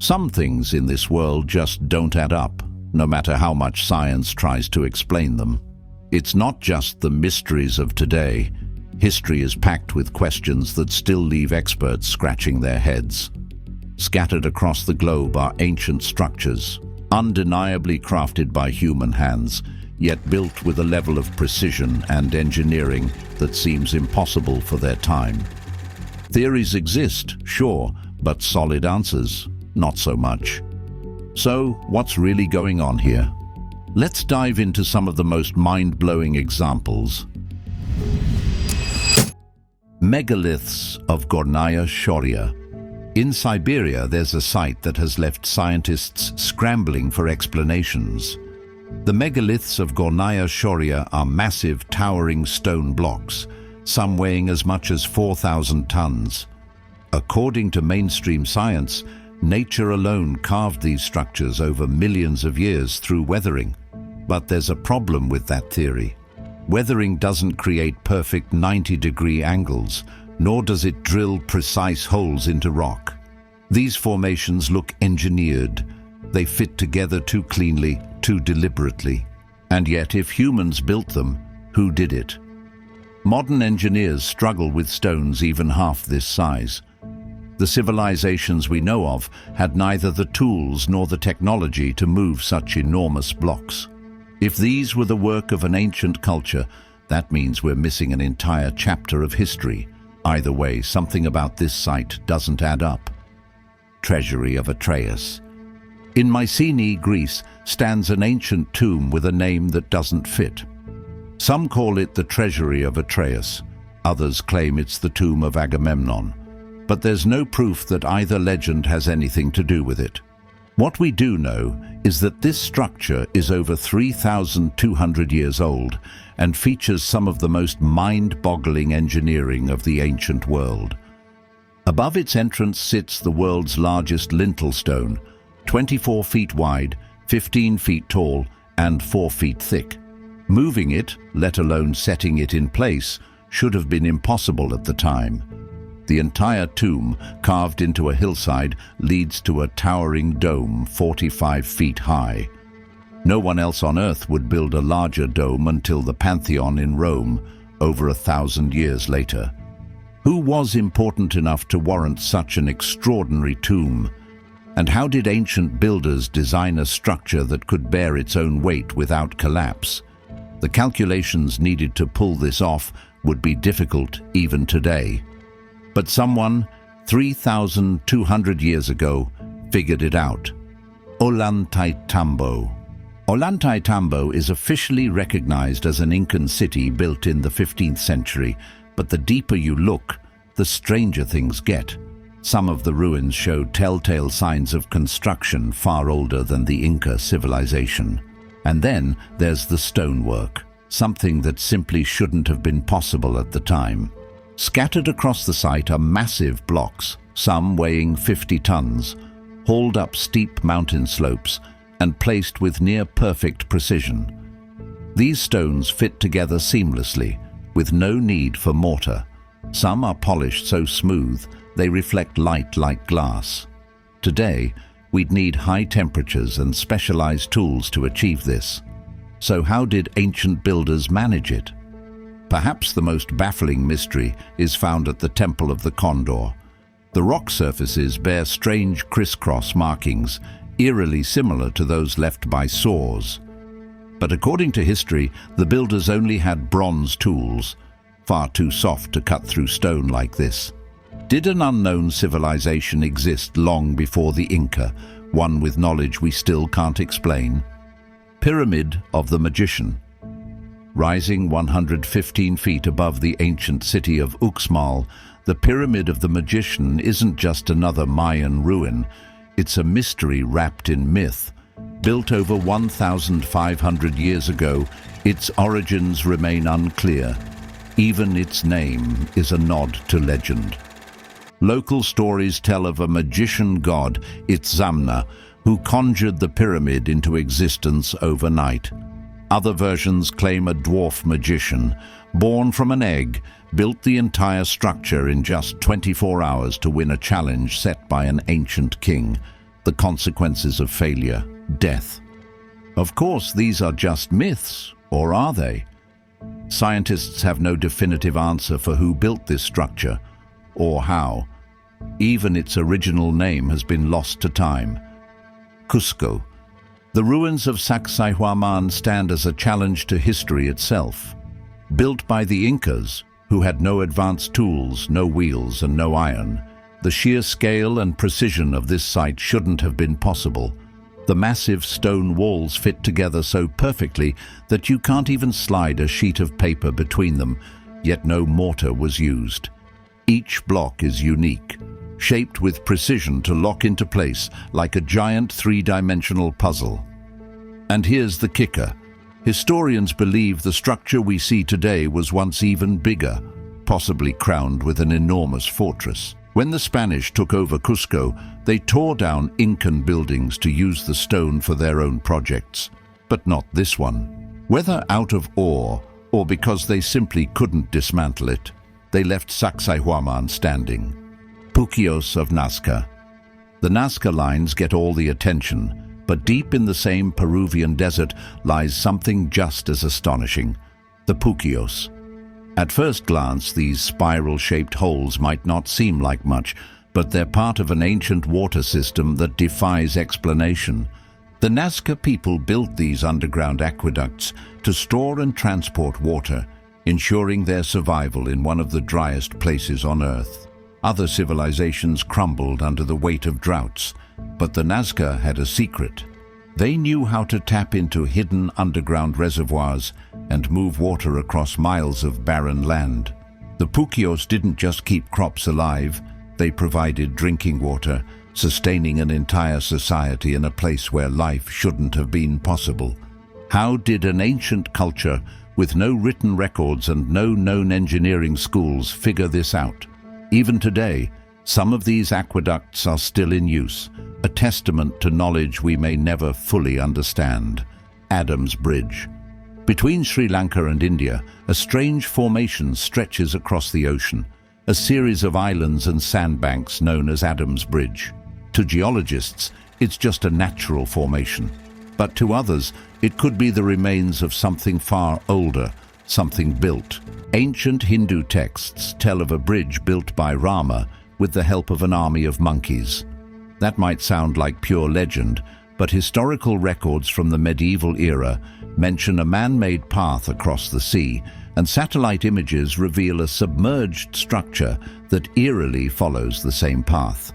Some things in this world just don't add up, no matter how much science tries to explain them. It's not just the mysteries of today. History is packed with questions that still leave experts scratching their heads. Scattered across the globe are ancient structures, undeniably crafted by human hands, yet built with a level of precision and engineering that seems impossible for their time. Theories exist, sure, but solid answers, not so much. So, what's really going on here? Let's dive into some of the most mind-blowing examples. Megaliths of Gornaya Shoria. In Siberia, there's a site that has left scientists scrambling for explanations. The megaliths of Gornaya Shoria are massive, towering stone blocks, some weighing as much as 4,000 tons. According to mainstream science, nature alone carved these structures over millions of years through weathering. But there's a problem with that theory. Weathering doesn't create perfect 90-degree angles, nor does it drill precise holes into rock. These formations look engineered. They fit together too cleanly, too deliberately. And yet, if humans built them, who did it? Modern engineers struggle with stones even half this size. The civilizations we know of had neither the tools nor the technology to move such enormous blocks. If these were the work of an ancient culture, that means we're missing an entire chapter of history. Either way, something about this site doesn't add up. Treasury of Atreus. In Mycenae, Greece, stands an ancient tomb with a name that doesn't fit. Some call it the Treasury of Atreus. Others claim it's the tomb of Agamemnon. But there's no proof that either legend has anything to do with it. What we do know is that this structure is over 3,200 years old and features some of the most mind-boggling engineering of the ancient world. Above its entrance sits the world's largest lintel stone, 24 feet wide, 15 feet tall, and 4 feet thick. Moving it, let alone setting it in place, should have been impossible at the time. The entire tomb, carved into a hillside, leads to a towering dome 45 feet high. No one else on Earth would build a larger dome until the Pantheon in Rome, over 1,000 years later. Who was important enough to warrant such an extraordinary tomb? And how did ancient builders design a structure that could bear its own weight without collapse? The calculations needed to pull this off would be difficult even today. But someone, 3,200 years ago, figured it out. Ollantaytambo. Ollantaytambo is officially recognized as an Incan city built in the 15th century, but the deeper you look, the stranger things get. Some of the ruins show telltale signs of construction far older than the Inca civilization. And then there's the stonework, something that simply shouldn't have been possible at the time. Scattered across the site are massive blocks, some weighing 50 tons, hauled up steep mountain slopes and placed with near-perfect precision. These stones fit together seamlessly, with no need for mortar. Some are polished so smooth they reflect light like glass. Today, we'd need high temperatures and specialized tools to achieve this. So how did ancient builders manage it? Perhaps the most baffling mystery is found at the Temple of the Condor. The rock surfaces bear strange crisscross markings, eerily similar to those left by saws. But according to history, the builders only had bronze tools, far too soft to cut through stone like this. Did an unknown civilization exist long before the Inca, one with knowledge we still can't explain? Pyramid of the Magician. Rising 115 feet above the ancient city of Uxmal, the Pyramid of the Magician isn't just another Mayan ruin. It's a mystery wrapped in myth. Built over 1,500 years ago, its origins remain unclear. Even its name is a nod to legend. Local stories tell of a magician god, Itzamna, who conjured the pyramid into existence overnight. Other versions claim a dwarf magician, born from an egg, built the entire structure in just 24 hours to win a challenge set by an ancient king. the consequences of failure, death. Of course, these are just myths, or are they? Scientists have no definitive answer for who built this structure, or how. Even its original name has been lost to time. Cusco. The ruins of Sacsayhuaman stand as a challenge to history itself. Built by the Incas, who had no advanced tools, no wheels, and no iron, the sheer scale and precision of this site shouldn't have been possible. The massive stone walls fit together so perfectly that you can't even slide a sheet of paper between them, yet no mortar was used. Each block is unique, shaped with precision to lock into place like a giant three-dimensional puzzle. And here's the kicker. Historians believe the structure we see today was once even bigger, possibly crowned with an enormous fortress. When the Spanish took over Cusco, they tore down Incan buildings to use the stone for their own projects, but not this one. Whether out of awe or because they simply couldn't dismantle it, they left Sacsayhuaman standing. Puquios of Nazca. The Nazca lines get all the attention, but deep in the same Peruvian desert lies something just as astonishing: the Puquios. At first glance, these spiral-shaped holes might not seem like much, but they're part of an ancient water system that defies explanation. The Nazca people built these underground aqueducts to store and transport water, ensuring their survival in one of the driest places on Earth. Other civilizations crumbled under the weight of droughts, but the Nazca had a secret. They knew how to tap into hidden underground reservoirs and move water across miles of barren land. The Puquios didn't just keep crops alive, they provided drinking water, sustaining an entire society in a place where life shouldn't have been possible. How did an ancient culture with no written records and no known engineering schools figure this out? Even today, some of these aqueducts are still in use, a testament to knowledge we may never fully understand. Adam's Bridge. Between Sri Lanka and India, a strange formation stretches across the ocean, a series of islands and sandbanks known as Adam's Bridge. To geologists, it's just a natural formation, but to others, it could be the remains of something far older, something built. Ancient Hindu texts tell of a bridge built by Rama with the help of an army of monkeys. That might sound like pure legend, but historical records from the medieval era mention a man-made path across the sea, and satellite images reveal a submerged structure that eerily follows the same path.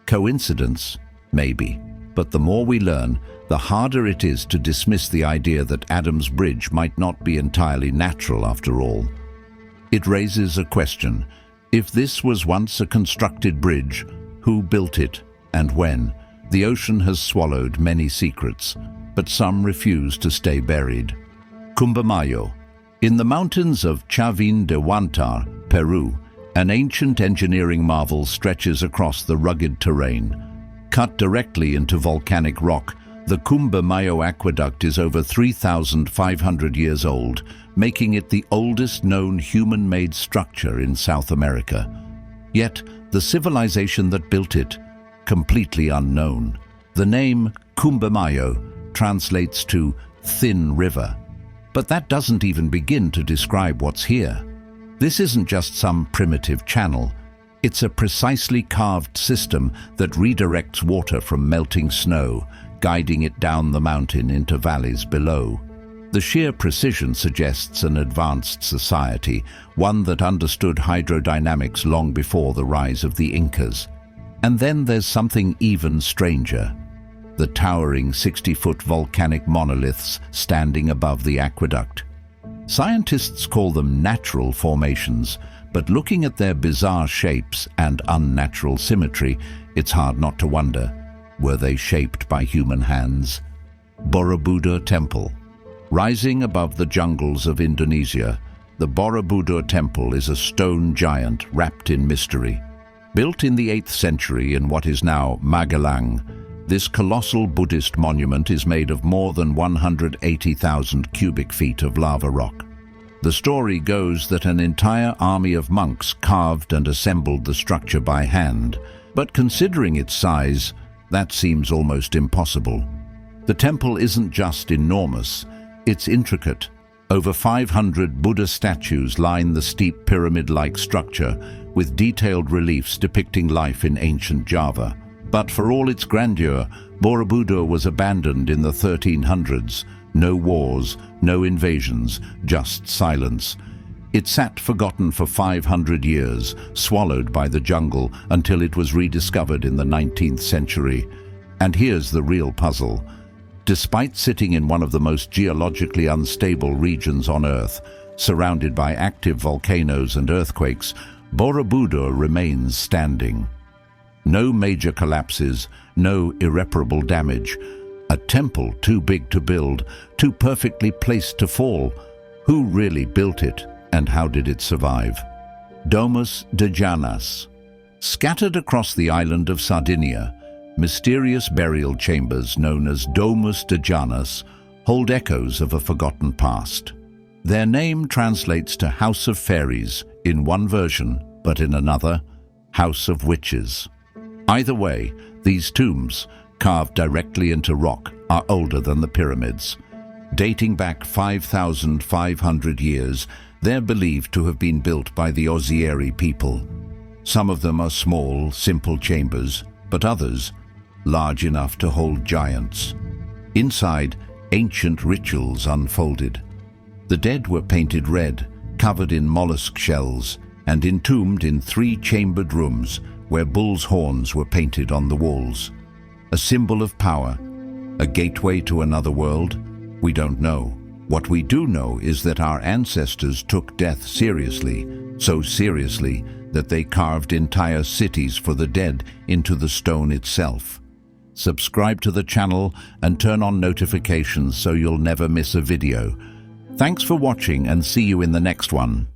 Coincidence? Maybe. But the more we learn, the harder it is to dismiss the idea that Adam's Bridge might not be entirely natural after all. It raises a question. If this was once a constructed bridge, who built it and when? The ocean has swallowed many secrets, but some refuse to stay buried. Cumbamayo. In the mountains of Chavin de Huantar, Peru, an ancient engineering marvel stretches across the rugged terrain. Cut directly into volcanic rock, the Cumbamayo aqueduct is over 3,500 years old, making it the oldest known human-made structure in South America. Yet, the civilization that built it, completely unknown. The name Cumbamayo translates to thin river, but that doesn't even begin to describe what's here. This isn't just some primitive channel. It's a precisely carved system that redirects water from melting snow, guiding it down the mountain into valleys below. The sheer precision suggests an advanced society, one that understood hydrodynamics long before the rise of the Incas. And then there's something even stranger: the towering 60-foot volcanic monoliths standing above the aqueduct. Scientists call them natural formations, but looking at their bizarre shapes and unnatural symmetry, it's hard not to wonder, were they shaped by human hands? Borobudur Temple. Rising above the jungles of Indonesia, the Borobudur Temple is a stone giant wrapped in mystery. Built in the 8th century in what is now Magelang, this colossal Buddhist monument is made of more than 180,000 cubic feet of lava rock. The story goes that an entire army of monks carved and assembled the structure by hand, but considering its size, That seems almost impossible. The temple isn't just enormous, it's intricate. Over 500 Buddha statues line the steep pyramid-like structure, with detailed reliefs depicting life in ancient Java. But for all its grandeur, Borobudur was abandoned in the 1300s. No wars, no invasions, just silence. It sat forgotten for 500 years, swallowed by the jungle, until it was rediscovered in the 19th century. And here's the real puzzle. Despite sitting in one of the most geologically unstable regions on Earth, surrounded by active volcanoes and earthquakes, Borobudur remains standing. No major collapses, no irreparable damage. A temple too big to build, too perfectly placed to fall. Who really built it, and how did it survive? Domus de Janas. Scattered across the island of Sardinia, mysterious burial chambers known as Domus de Janas hold echoes of a forgotten past. Their name translates to House of Fairies in one version, but in another, House of Witches. Either way, these tombs, carved directly into rock, are older than the pyramids. Dating back 5,500 years, they're believed to have been built by the Ozieri people. Some of them are small, simple chambers, but others, large enough to hold giants. Inside, ancient rituals unfolded. The dead were painted red, covered in mollusk shells, and entombed in 3-chambered rooms where bull's horns were painted on the walls. A symbol of power, a gateway to another world? We don't know. What we do know is that our ancestors took death seriously, so seriously that they carved entire cities for the dead into the stone itself. Subscribe to the channel and turn on notifications so you'll never miss a video. Thanks for watching and see you in the next one.